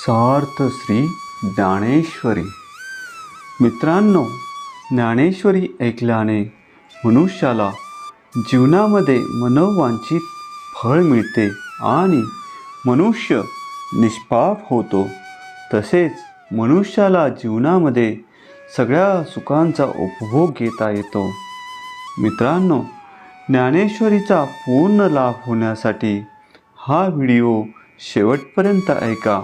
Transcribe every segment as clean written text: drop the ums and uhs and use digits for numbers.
सार्थ श्री ज्ञानेश्वरी. मित्रांनो, ज्ञानेश्वरी ऐकल्याने मनुष्याला जीवनामध्ये मनोवांछित फळ मिळते आणि मनुष्य निष्पाप होतो. तसेच मनुष्याला जीवनामध्ये सगळ्या सुखांचा उपभोग घेता येतो. मित्रांनो, ज्ञानेश्वरीचा पूर्ण लाभ होण्यासाठी हा व्हिडिओ शेवटपर्यंत ऐका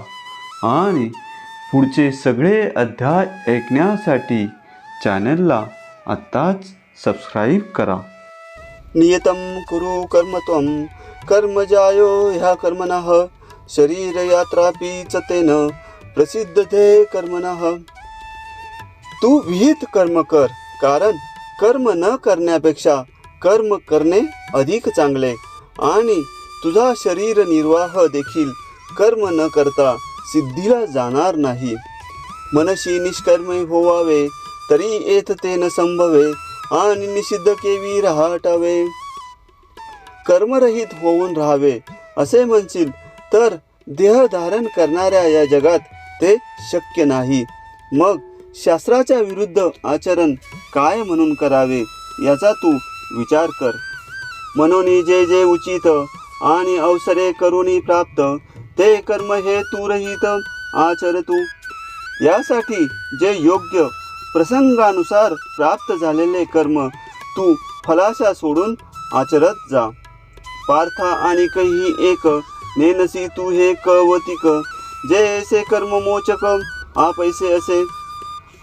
आणि पुढचे सगळे अध्याय ऐकण्यासाठी चॅनलला आत्ताच सबस्क्राईब करा. नियतं कुरु कर्म त्वं कर्मजायो ह्या कर्मणः शरीरयात्रापि च तेन प्रसिद्धते कर्मणः. तू विहित कर्म कर, कारण कर्म न करण्यापेक्षा कर्म करणे अधिक चांगले आणि तुझा शरीर निर्वाह देखील कर्म न करता सिद्धीला जाणार नाही. मनशी निष्कर्मे होवावे तरी येत ते न संभवे आणि निषिद्ध केवी राहाटावे. कर्मरहित होऊन राहावे असे म्हणशील तर देह धारण करणाऱ्या या जगात ते शक्य नाही. मग शास्त्राच्या विरुद्ध आचरण काय म्हणून करावे याचा तू विचार कर. म्हणून जे जे उचित आणि अवसरे करुणी प्राप्त ते कर्म हे तू रहित आचर तू. यासाठी जे योग्य प्रसंगानुसार प्राप्त झालेले कर्म तू फलाशा सोडून आचरत जा. पार्था आणि काही एक नेनसी तू हे कवतिक जे ऐसे कर्म मोचक आपैसे असे.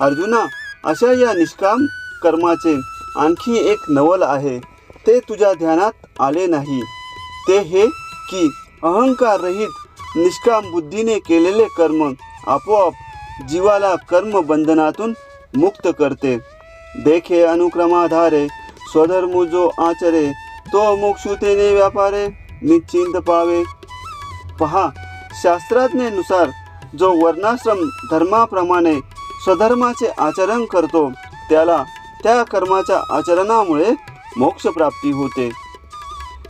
अर्जुना, अशा या निष्काम कर्माचे आणखी एक नवल आहे, ते तुझ्या ध्यानात आले नाही. ते हे की अहंकार रहित निष्काम बुद्धीने केलेले कर्म आपोआप जीवाला कर्म बंधनातून मुक्त करते. देखे अनुक्रमाधारे स्वधर्म जो आचरे तो मोक्षुतेने व्यापारे निश्चिंत पावे. पहा, शास्त्राज्ञेनुसार जो वर्णाश्रम धर्माप्रमाणे स्वधर्माचे आचरण करतो त्याला त्या कर्माच्या आचरणामुळे मोक्षप्राप्ती होते.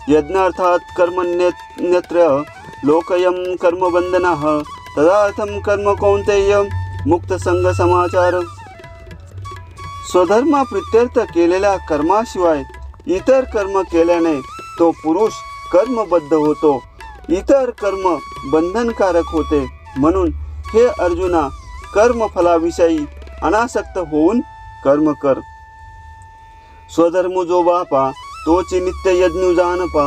यज्ञार्थात कर्मण्यत्र लोकयं कर्मबंधनः तदार्थं कर्म कौन्तेय मुक्तसंग समाचार. स्वधर्मा प्रित्यर्थ केलेल्या कर्माशिवाय इतर कर्म केल्याने तो पुरुष कर्मबद्ध होतो. इतर कर्म बंधनकारक होते. म्हणून हे अर्जुना, कर्मफलाविषयी अनासक्त होऊन कर्म कर. स्वधर्म जो बापा तोची नित्य यज्ञ जानपा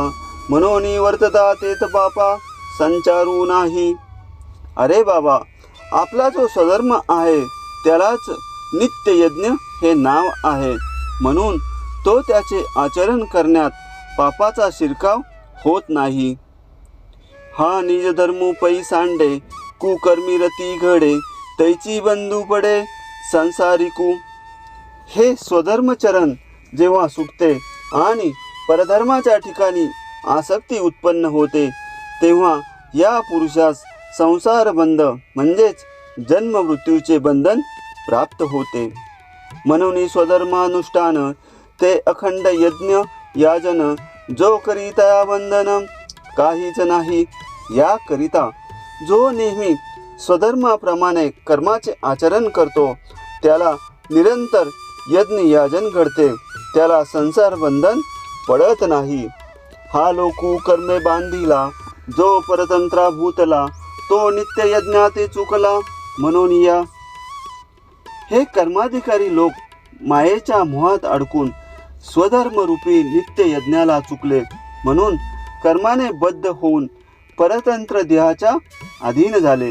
मनोनी वर्तता तेत पापा संचारू नाही. अरे बाबा, आपला जो स्वधर्म आहे त्यालाच नित्य यज्ञ हे नाव आहे. म्हणून तो त्याचे आचरण करण्यात पापाचा शिरकाव होत नाही. हा निज धर्म पै सांडे कुकर्मी रती घडे तैची बंधू पडे संसारिकू. हे स्वधर्मचरण जेव्हा सुटते आणि परधर्माच्या ठिकाणी आसक्ती उत्पन्न होते तेव्हा या पुरुषास संसार बंध म्हणजेच जन्म मृत्यूचे बंधन प्राप्त होते. म्हणून स्वधर्मानुष्ठान ते अखंड यज्ञ याजन जो करिता बंधन काहीच नाही. या करिता जो नेहमी स्वधर्माप्रमाणे कर्माचे आचरण करतो त्याला निरंतर यज्ञ याजन घडते, त्याला संसार बंधन पडत नाही. हा लोकू कर्मे बांधिला जो परतंत्रा भूतला तो नित्य यज्ञाते चुकला. म्हणून या हे कर्माधिकारी लोक मायेच्या मोहात अडकून स्वधर्मरूपी नित्य यज्ञाला चुकले. म्हणून कर्माने बद्ध होऊन परतंत्र देहाच्या अधीन झाले.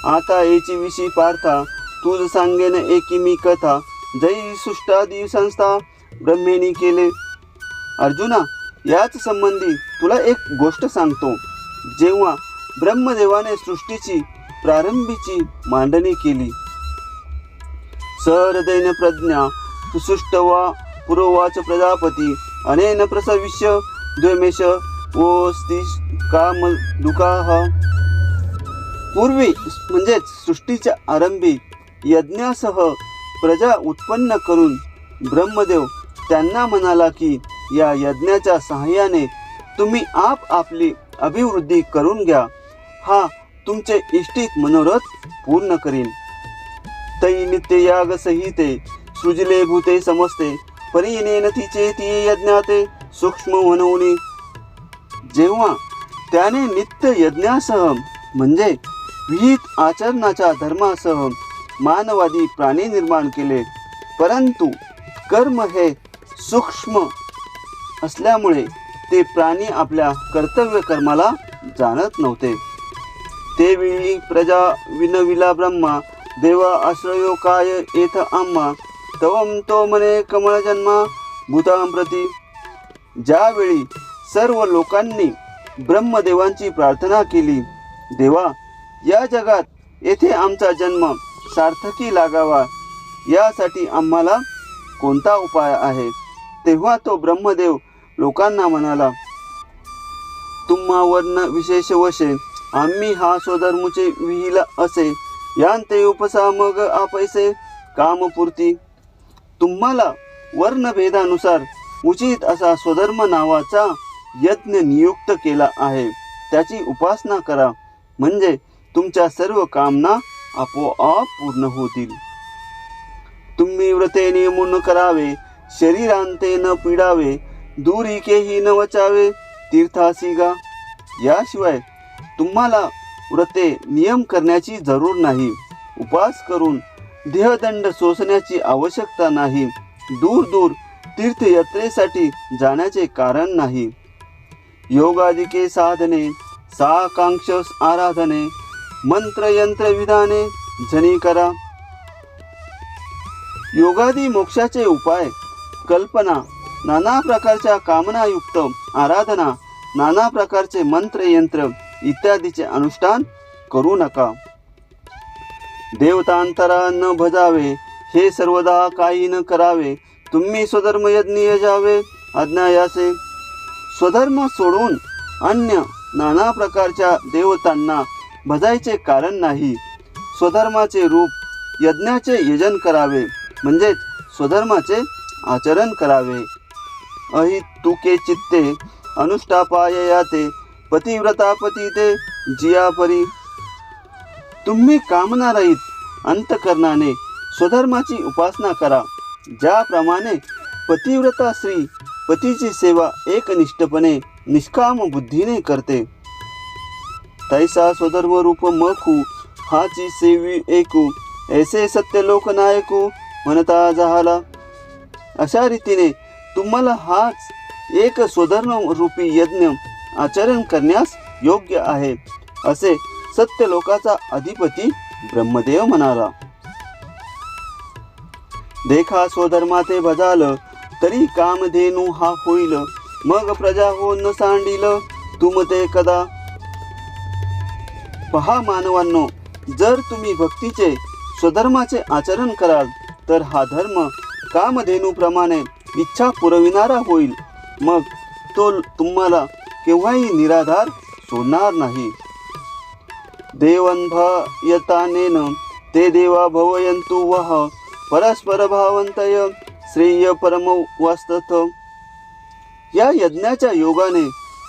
आता याची विषयी पार्था तुझ सांगेन एकी मी कथा जै सृष्टादी संस्था ब्रह्मेनी केले. अर्जुना, याच संबंधी तुला एक गोष्ट सांगतो. जेव्हा ब्रह्मदेवाने सृष्टीची प्रारंभीची मांडणी केली, सहृदयेन प्रज्ञा सुसृष्टवा पुरोवाच प्रजापती अनेन प्रसविष्य द्वेमेश ओस्ति काम दुःखाः. पूर्वी म्हणजेच सृष्टीच्या आरंभी यज्ञासह प्रजा उत्पन्न करून ब्रह्मदेव त्यांना म्हणाला की या यज्ञाच्या सहाय्याने तुम्ही आपली अभिवृद्धी करून घ्या. हा तुमचे इष्टित मनोरथ पूर्ण करीन. तै नित्य याग संहिते सृजले भूते समस्ते परीनेन तिचे ती यज्ञाते सूक्ष्म म्हणून. जेव्हा त्याने नित्य यज्ञासह म्हणजे विहित आचरणाच्या धर्मासह मानवादी प्राणी निर्माण केले, परंतु कर्म हे सूक्ष्म असल्यामुळे ते प्राणी आपल्या कर्तव्य कर्माला जाणत नव्हते. ते वेळी प्रजा विनविला ब्रह्मा देवा आश्रयो काय येथ आम्हा तवम तो मने कमळ जन्मा भूतां प्रती. ज्यावेळी सर्व लोकांनी ब्रह्मदेवांची प्रार्थना केली, देवा या जगात येथे आमचा जन्म सार्थकी लागावा यासाठी आम्हाला कोणता उपाय आहे, तेव्हा तो ब्रह्मदेव लोकांना म्हणाला, तुम्हा वर्ण विशेष वशे आम्ही हा स्वधर्मुचे विहिला असे यांते उपसा मग आपैसे कामपूर्ती. तुम्हाला वर्णभेदानुसार उचित असा स्वधर्म नावाचा यज्ञ नियुक्त केला आहे, त्याची उपासना करा म्हणजे तुमच्या सर्व कामना आपोआप पूर्ण होतील. तुम्ही व्रते नियमून करावे शरीरांते न पिडावे दुरीकेही न वचावे तीर्थासी गा. याशिवाय तुम्हाला व्रते नियम करण्याची जरूर नाही, उपास करून देहदंड सोसण्याची आवश्यकता नाही, दूर दूर तीर्थयात्रेसाठी जाण्याचे कारण नाही. योगादिके साधने साकांक्ष आराधने मंत्र यंत्र विधाने जनी करा. योगादी मोक्षाचे उपाय कल्पना नाना प्रकारच्या कामनायुक्त आराधना नाना प्रकारचे मंत्र यंत्र इत्यादीचे अनुष्ठान करू नका. देवतांतरा न भजावे हे सर्वदा काही न करावे. तुम्ही स्वधर्म यज्ञ यजावे अज्ञायासे. स्वधर्म सोडून अन्य नाना प्रकारच्या देवतांना भजायचे कारण नाही. स्वधर्माचे रूप यज्ञाचे यजन करावे म्हणजेच स्वधर्माचे आचरण करावे. अहि तुके चित्ते अनुष्ठापाय याते पतिव्रता पतिते जियापरी. तुम्ही कामनारहित अंतकरणाने स्वधर्माची उपासना करा. ज्याप्रमाणे पतिव्रता स्त्री पतीची सेवा एकनिष्ठपणे निष्काम बुद्धीने करते, तैसा स्वधर्म रूप मखू हाची सेवी एकू ऐसे सत्य लोकनायकू म्हणता जहाला. अशा रीतीने तुम्हाला हाच एक स्वधर्म रूपी यज्ञ आचरण करण्यास योग्य आहे असे सत्य लोकाचा अधिपती ब्रह्मदेव म्हणाला. देखा स्वधर्माते भजाल तरी कामधेनू हा होईल मग प्रजा हो न सांडील तुम ते कदा. पहा मानवांनो, जर तुम्ही भक्तीचे स्वधर्माचे आचरण कराल तर हा धर्म कामधेनूप्रमाणे इच्छा पुरविणारा होईल, मग तो तुम्हाला केव्हाही निराधार सोडणार नाही. देवन्भयतानेन ते देवा भवयन्तु वह परस्पर भावंतय श्रेय परम वास्तथ. या यज्ञाच्या योगाने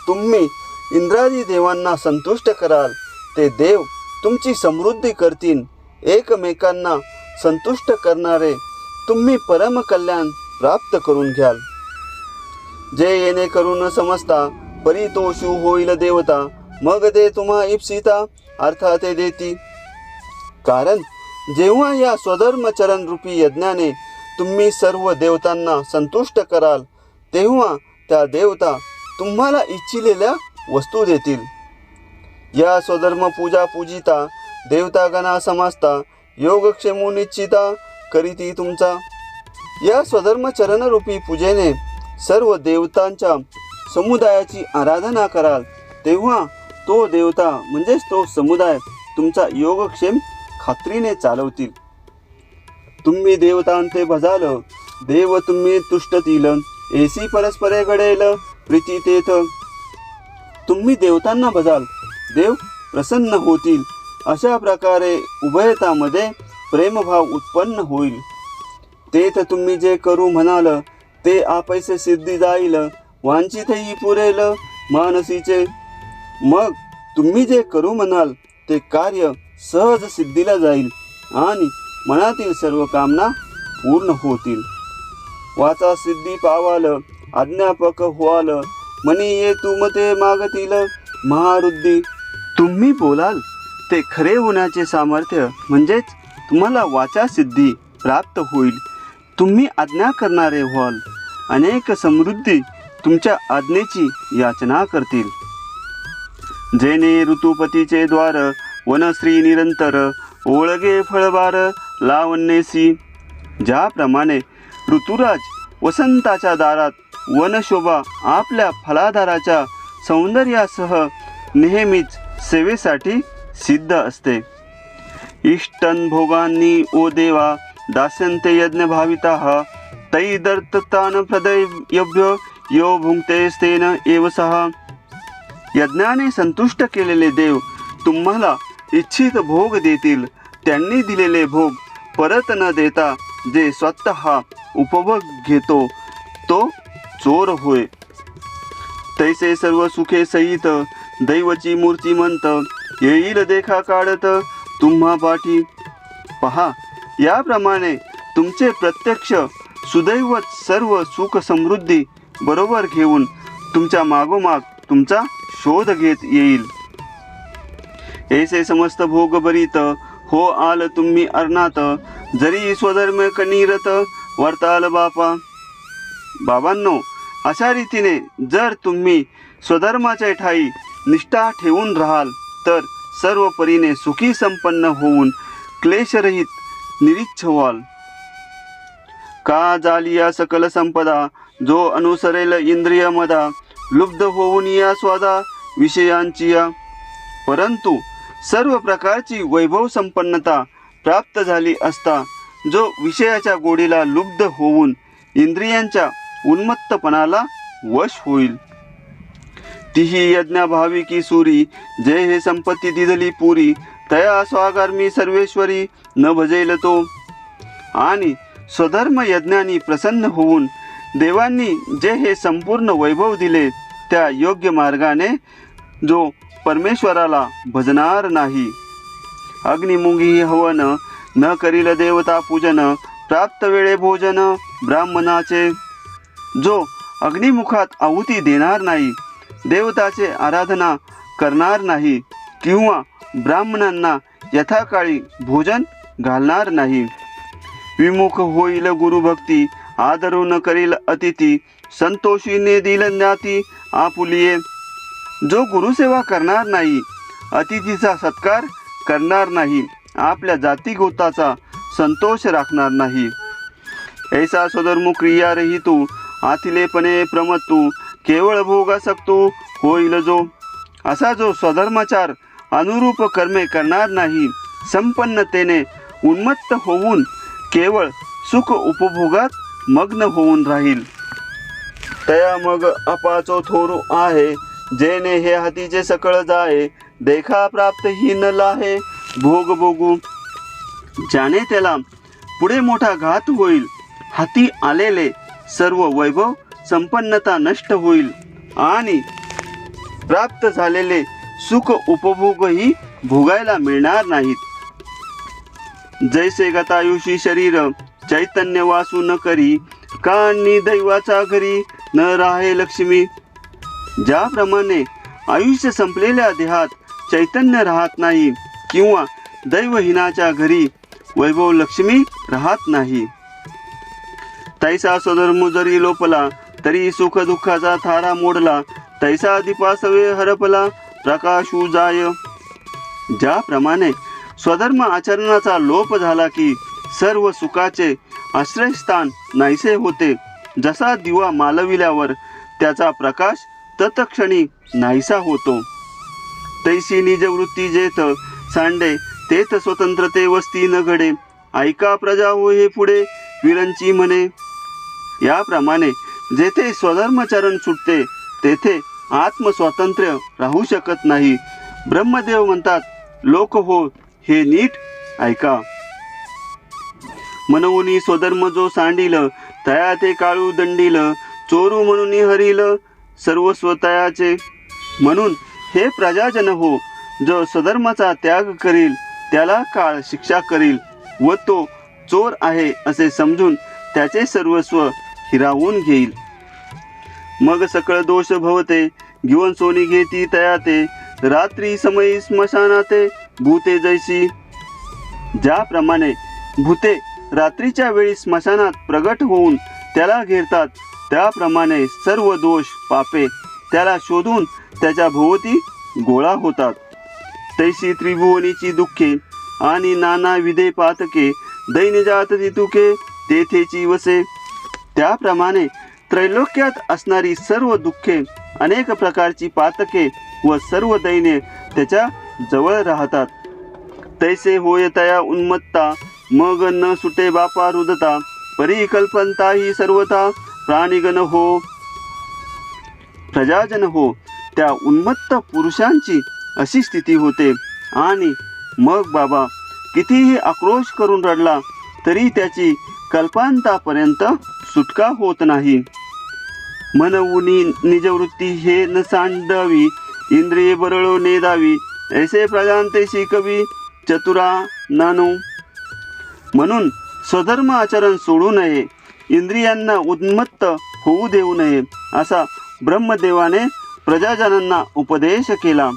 तुम्ही इंद्रादी देवांना संतुष्ट कराल, ते देव तुमची समृद्धी करतील. एकमेकांना संतुष्ट करणारे तुम्ही परम कल्याण प्राप्त करून घ्याल. जे येणे करून समजता परितोषू होईल देवता मग ते तुम्हा इप्सिता अर्थात देती. कारण जेव्हा या स्वधर्मचरण रूपी यज्ञाने तुम्ही सर्व देवतांना संतुष्ट कराल, तेव्हा त्या देवता तुम्हाला इच्छिलेल्या वस्तू देतील. या स्वधर्म पूजा पूजिता देवतागणा समजता योगक्षेमू निश्चिता करीती तुमचा. या स्वधर्मचरण रूपी पूजेने सर्व देवतांच्या समुदायाची आराधना कराल, तेव्हा तो देवता म्हणजेच तो समुदाय तुमचा योगक्षेम खात्रीने चालवतील. तुम्ही देवतांते भजाल देव तुम्ही तुष्टतील एसी परस्परे घडेल प्रीती तेथ. तुम्ही देवतांना भजाल देव प्रसन्न होतील. अशा प्रकारे उभयतामध्ये प्रेमभाव उत्पन्न होईल. तेथ तुम्ही जे करू म्हणाल ते आपैसे सिद्धी जाईल वांछितही पुरेल मानसीचे. मग तुम्ही जे करू म्हणाल ते कार्य सहज सिद्धीला जाईल आणि मनातील सर्व कामना पूर्ण होतील. वाचा सिद्धी पावाल अज्ञापक व्हाल म्हणी ये तुमते मागतील महारुद्धी. तुम्ही बोलाल ते खरे होण्याचे सामर्थ्य म्हणजेच तुम्हाला वाचा सिद्धी प्राप्त होईल. तुम्ही आज्ञा करणारे व्हाल. अनेक समृद्धी तुमच्या आज्ञेची याचना करतील. जेणे ऋतुपतीचे द्वार वनश्री निरंतर ओळगे फळबार लावण्यसी. ज्याप्रमाणे ऋतुराज वसंताच्या दारात वनशोभा आपल्या फलाधाराच्या सौंदर्यासह नेहमीच सेवेसाठी सिद्ध असते. इष्टन भोगांनी ओ देवा दास्यन्ते यज्ञ भाविताः तै दर्ततान प्रदयभ्य यो भुंक्तेस्तेन एव सहा. यज्ञाने संतुष्ट केलेले देव तुम्हाला इच्छित भोग देतील. त्यांनी दिलेले भोग परत न देता जे स्वतः उपभोग घेतो तो चोर होय. तैसे सर्व सुखे सहित दैवची मूर्तिमंत येईल देखा काढत तुम्हा पाठी. पहा, याप्रमाणे तुमचे प्रत्यक्ष सुदैवत सर्व सुख समृद्धी बरोबर घेऊन तुमच्या मागोमाग तुमचा शोध घेत येईल. ऐसे समस्त भोग बरीत हो आल तुम्ही अर्णात जरी स्वधर्म कनीरत वर्ताल बापा. बाबांनो, अशा रीतीने जर तुम्ही स्वधर्माच्या ठाई निष्ठा ठेवून राहाल तर सर्व परीने सुखी संपन्न होऊन क्लेशरहित निरीच्छ व्हाल. का जालिया सकल संपदा जो अनुसरेल इंद्रिय मदा लुब्ध होऊन या स्वादा विषयांची या. परंतु सर्व प्रकारची वैभव संपन्नता प्राप्त झाली असता जो विषयाच्या गोडीला लुब्ध होऊन इंद्रियांच्या उन्मत्तपणाला वश होईल. तिही यज्ञ भाविकी सुरी जे हे संपत्ती दिधली पुरी तया स्वागार्मी सर्वेश्वरी न भजेल तो. आणि स्वधर्म यज्ञानी प्रसन्न होऊन देवांनी जे हे संपूर्ण वैभव दिले त्या योग्य मार्गाने जो परमेश्वराला भजणार नाही. अग्निमुंगी हवन न करील देवता पूजन प्राप्त वेळे भोजन ब्राह्मणाचे. जो अग्निमुखात आहुती देणार नाही, देवताचे आराधना करणार नाही किंवा ब्राह्मणांना यथाकाळी भोजन घालणार नाही. विमुख होईल गुरुभक्ती आदरून करील अतिथी संतोषीने दिल ज्ञाती आपुलिये. जो गुरुसेवा करणार नाही, अतिथीचा सत्कार करणार नाही, आपल्या जातीगोताचा संतोष राखणार नाही. ऐसा स्वधर्म क्रिया रहितू आथिलेपणे प्रमत्तू केवळ भोगासक्तो होईल जो. असा जो स्वधर्माचार अनुरूप कर्मे करणार नाही, संपन्नतेने उन्मत्त होऊन केवळ सुख उपभोगात मग्न होऊन राहील. तया मग अपाचो थोरू आहे जेने हे हातीचे सकळ जाये देखा प्राप्त ही न लाहे भोग भोगू. ज्याने त्याला पुढे मोठा घात होईल, हाती आलेले सर्व वैभव संपन्नता नष्ट होईल आणि प्राप्त झालेले सुख उपभोगही भोगायला मिळणार नाहीत. जैसे गतायुषी शरीर चैतन्य वासू न करी कानी दैवाचा घरी न राहे लक्ष्मी. ज्याप्रमाणे आयुष्य संपलेल्या देहात चैतन्य राहत नाही किंवा दैवहीनाच्या घरी वैभव लक्ष्मी राहत नाही, तैसा स्वधर्म जरी लोपला तरी सुख दुःखाचा थारा मोडला तैसा दीपासवे हरपला प्रकाशू जाय. ज्याप्रमाणे स्वधर्म आचरणाचा लोप झाला की सर्व सुखाचे आश्रयस्थान नाहीसे होते, जसा दिवा मालविल्यावर त्याचा प्रकाश तत्क्षणी नाहीसा होतो, तैसी निजवृत्ती जेथ सांडे तेथ स्वतंत्रते वस्ती न घडे ऐका प्रजा हो हे पुढे विरंची म्हणे. याप्रमाणे जेथे स्वधर्मचरण सुटते तेथे आत्मस्वातंत्र्य राहू शकत नाही. ब्रह्मदेव म्हणतात, लोक हो हे नीट ऐका. मनवुनी स्वधर्म जो सांडील तया ते काळू दंडील चोरू म्हणून हरील सर्वस्व तयाचे. म्हणून हे प्रजाजन हो, जो स्वधर्माचा त्याग करील त्याला काळ शिक्षा करील व तो चोर आहे असे समजून त्याचे सर्वस्व हिरावून घेईल. मग सकळ दोष भवते घेऊन सोनी घेती तयाते रात्री समयी स्मशानाते भूते जैसी. ज्याप्रमाणे भूते रात्रीच्या वेळी स्मशानात प्रगट होऊन त्याला घेरतात त्याप्रमाणे सर्व दोष पापे त्याला शोधून त्याच्या भोवती गोळा होतात. तैसी त्रिभुवनीची दुःखे आणि नाना विधे पातके दैन्यजात तितुके तेथेची वसे. त्याप्रमाणे त्रैलोक्यात असणारी सर्व दुःखे अनेक प्रकारची पातके व सर्व दैन्य त्याच्या जवळ राहतात. तैसे होय तया उन्मत्ता मग न सुटे बापा रुदता परिकल्पंता ही सर्वता प्राणीगण हो प्रजाजन हो. त्या उन्मत्त पुरुषांची अशी स्थिती होते आणि मग बाबा कितीही आक्रोश करून रडला तरी त्याची कल्पांतापर्यंत सुटका होत नाही. मनवुनी निजवृत्ती हे न सांडावी इंद्रिये बरळो नेदावी ऐसे प्रजांतेशी कवी चतुरा नानो. म्हणून स्वधर्म आचरण सोडू नये इंद्रियांना उन्मत्त होऊ देऊ नये असा ब्रह्मदेवाने प्रजाजनांना उपदेश केला.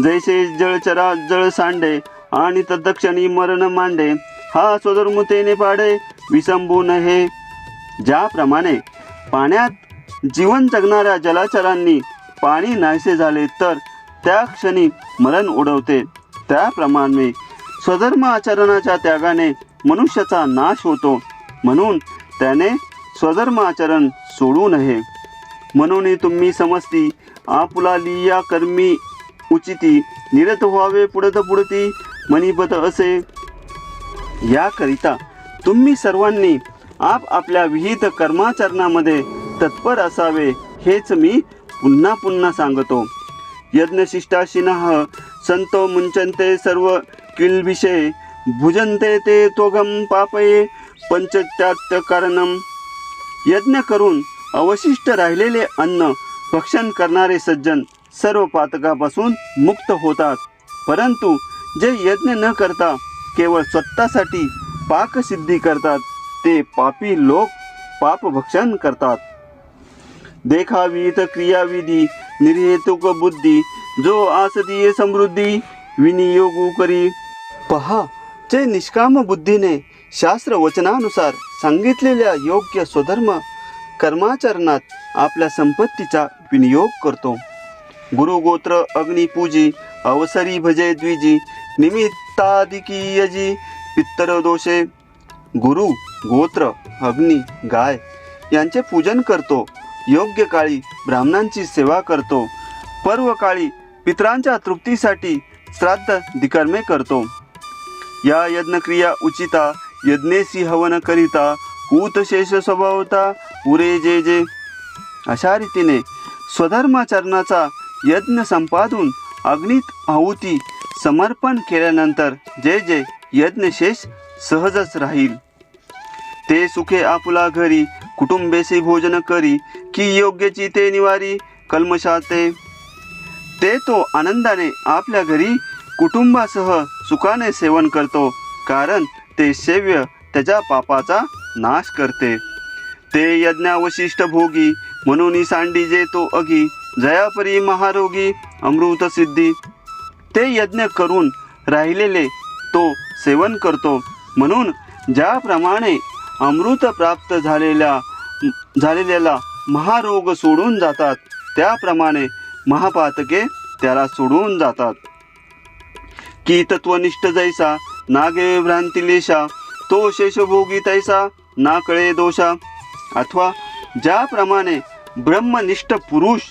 जैसे जळचरा जळ सांडे आणि तत्क्षणी मरण मांडे हा स्वधर्मतेने पाडे विसंबू नये. ज्याप्रमाणे पाण्यात जीवन जगणाऱ्या जलचरांनी पाणी नाहीसे झाले तर त्या क्षणी मरण ओढवते त्याप्रमाणे स्वधर्म आचरणाच्या त्यागाने मनुष्याचा नाश होतो. म्हणून त्याने स्वधर्म आचरण सोडू नये. म्हणून तुम्ही समजती आपुला लिया कर्मी उचिती निरत व्हावे पुढत पुढती मणिपत असे. याकरिता तुम्ही सर्वांनी आपापल्या विहित कर्माचरणामध्ये तत्पर असावे हेच मी पुन्हा पुन्हा सांगतो. यज्ञशिष्टाशिनः संतो मुंचन्ते सर्व किल्बिषे भुजन्ते ते त्वगम पापये पंचत्यात्तकारणम. यज्ञ करून अवशिष्ट राहिलेले अन्न भक्षण करणारे सज्जन सर्व पातकापासून मुक्त होतात. परंतु जे यज्ञ न करता केवळ स्वतःसाठी पाकसिद्धी करतात ते पापी लोक पापभक्षण करतात. देखावीत क्रियाविधी निर्हेतुक बुद्धी जो आसतीये समृद्धी विनियोगू करी. पहा जे निष्काम बुद्धीने शास्त्र वचनानुसार सांगितलेल्या योग्य स्वधर्म कर्माचरणात आपल्या संपत्तीचा विनियोग करतो. गुरुगोत्र अग्निपूजी अवसरी भजे द्विजी निमित्तादिकी यजी पित्तर दोषे. गुरु गोत्र अग्नी गाय यांचे पूजन करतो. योग्य काळी ब्राह्मणांची सेवा करतो. पर्व काळी पितरांच्या तृप्तीसाठी श्राद्ध दिकर्मे करतो. या यज्ञक्रिया उचिता यज्ञेसी हवन करिता हूत शेष स्वभावता पुरे जे जे. अशा रीतीने स्वधर्माचरणाचा यज्ञ संपादून अग्नीत आहुती समर्पण केल्यानंतर जे जे यज्ञशेष सहजच राहील. ते सुखे आपुला घरी कुटुंबेसी भोजन करी की योग्यची ते निवारी कल्मशाते. ते तो आनंदाने आपल्या घरी कुटुंबासह सुखाने सेवन करतो कारण ते सेव्य त्याच्या पापाचा नाश करते. ते यज्ञावशिष्ट भोगी म्हणून सांडी जे तो अघी जयापरी महारोगी अमृत सिद्धी. ते यज्ञ करून राहिलेले तो सेवन करतो. म्हणून ज्याप्रमाणे अमृत प्राप्त झालेल्याला महारोग सोडून जातात त्याप्रमाणे महापातके त्याला सोडून जातात. की तत्वनिष्ठ जैसा नागे भ्रांतिलेशा तो शेषभोगी तैसा ना कळे दोषा. अथवा ज्याप्रमाणे ब्रह्मनिष्ठ पुरुष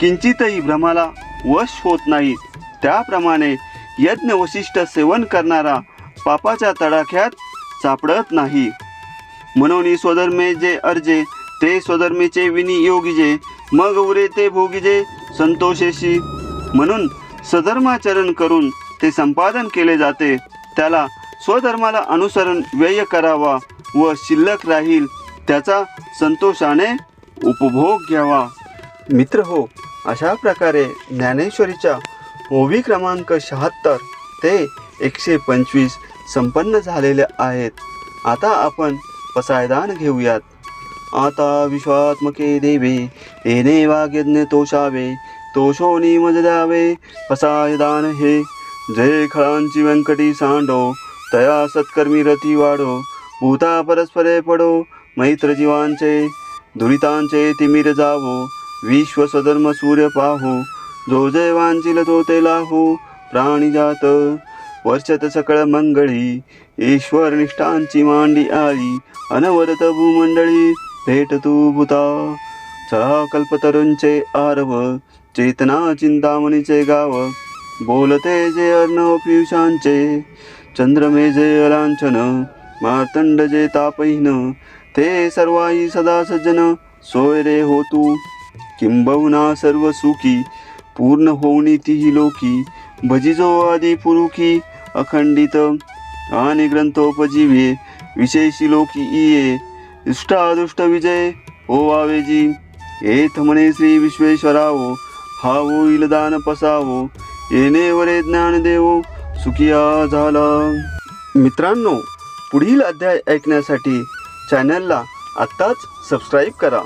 किंचितही भ्रमाला वश होत नाही त्याप्रमाणे यज्ञ वशिष्ठ सेवन करणारा पापाच्या तडाख्यात सापडत नाही. म्हणून स्वधर्मे जे अर्जे ते स्वधर्मेचे विनियोगीजे मग उरे ते भोगीजे संतोषेशी. म्हणून स्वधर्माचरण करून ते संपादन केले जाते त्याला स्वधर्माला अनुसरण व्यय करावा व शिल्लक राहील त्याचा संतोषाने उपभोग घ्यावा. मित्र हो, अशा प्रकारे ज्ञानेश्वरीच्या ओवी क्रमांक 76 ते 125 संपन्न झालेले आहेत. आता आपण पसायदान घेऊयात. आता विश्वात्मके देवे येणे वाग्यज्ञ तोषावे, तोषोनी मज द्यावे पसायदान हे. जय खळांची व्यंकटी सांडो, तया सत्कर्मी रती वाढो. भूता परस्परे पडो, मैत्र जीवांचे दुरितांचे तिमिर जावो. विश्व स्वधर्म सूर्य पाहो, जो जय वांचिल तो ते लाहो. प्राणी जात वर्षत सकळ मंगळी, ईश्वर निष्ठांची मांडी आली. अनवरत भूमंडळी भेट तू भूता. चला कल्पतरूंचे आरव, चेतना चिंतामणीचे गाव. बोलते जे अर्णव पियुषांचे, चंद्रमे जे अलांछन. मार्तंड जे तापहीन, ते सर्वाई सदा सज्जन. सोय रे हो तू किंबहुना सर्व सुखी, पूर्ण होऊनी तीही लोकी. भजिजो आदी पुरुखी अखंडित, आणि ग्रंथोपजीवे विशेषी लोकी इये. इष्टादुष्ट विजय होवावे जी, एथ म्हणे श्री विश्वेश्वरावो. हा होईल दान पसावो, येणे वरे ज्ञान देवो सुखिया झाला. मित्रांनो, पुढील अध्याय ऐकण्यासाठी चॅनलला आत्ताच सबस्क्राईब करा.